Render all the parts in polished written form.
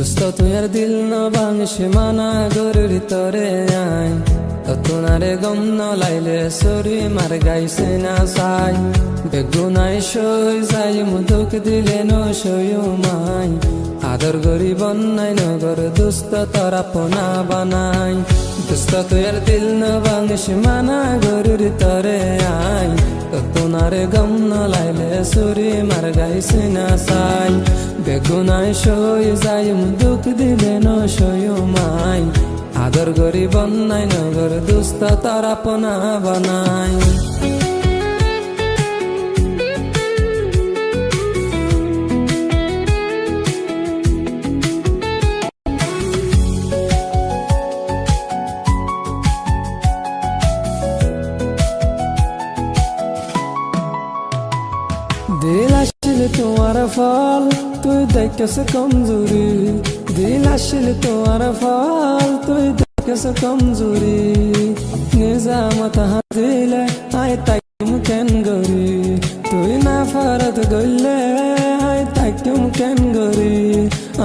দোস্ত তুই আর দিল ন ভাঙছে মানা গরুর তরে আই ততনারে গম ন লাইলে সরি মার গাইছে না সাই বেগুনাই সই যাই মুদুক দিলে ন সয়ু মাই আদর গরি বন্যাই নগর দোস্ত তোরা পোনা বানাই দোস্ত তুই আর দিল ন ভাঙছে মানা গরুর তরে আই ততনারে গম ন লাইলে সরি মার গাইছে না সাই বেগুনাই সই যাই মুদুক দিলে ন সয়ু মাই আদর গরি বন্যাই নগর দোস্ত তোরা পোনা বানাই दिल आशिल तुम्हारा फल तू देख से कमजोरी दिल आशिल तुम्हारा फल तू देख से कमजोरी निजामत दिल आय ताकि मुकेन गरी तू ना फरत गले आय ताकि मुकेन गरी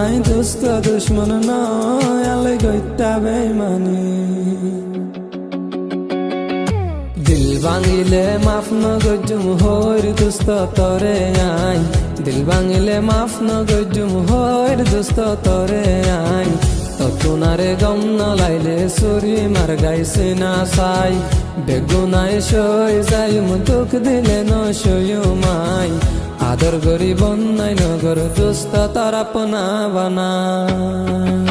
आय दोस्त दुश्मन ना आले गइता बेईमानी दिल भांगिले माफ न गजुम होर दोस्त तोरे आई दिल भांगिले माफ न गजुम होर दोस्त तोरे आई ततुनारे गम न लाइले सुरी मार गाइसे ना साई बेगुनाय सय जाय मुदुक दिले न सयु माई आदर गरी बन्नाय नगर दोस्त तारा पोना बानाय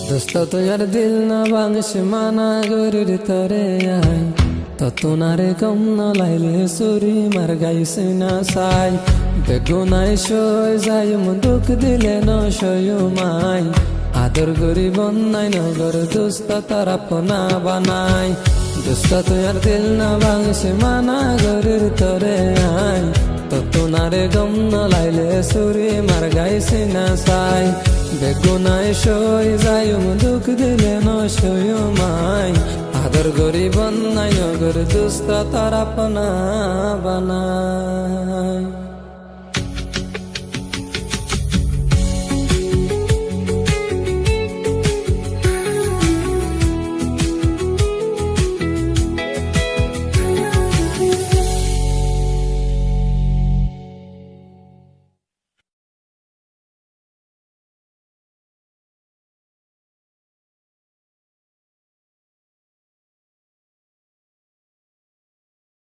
दोस्त तुझार दिल न भांगছে माना गरुर तरे आई ततुनारे गम न लाइले सुरी मार गाइছে ना साई बेगुनाय सय जाय मुदुक दिले न सयु माई आदर गरी बन्नाय नगर दोस्त तारा पोना बानाय दोस्त तुझार दिल न भांगছে माना गरुर तरे आई ततुनारे गम न लाइले सुरी मार गाइছে ना साई বেগুনাই সই যাই মুদুক দিলে ন সয়ু মাই আদর গরি বন্যাই নগর দোস্ত তারা পোনা বানাই।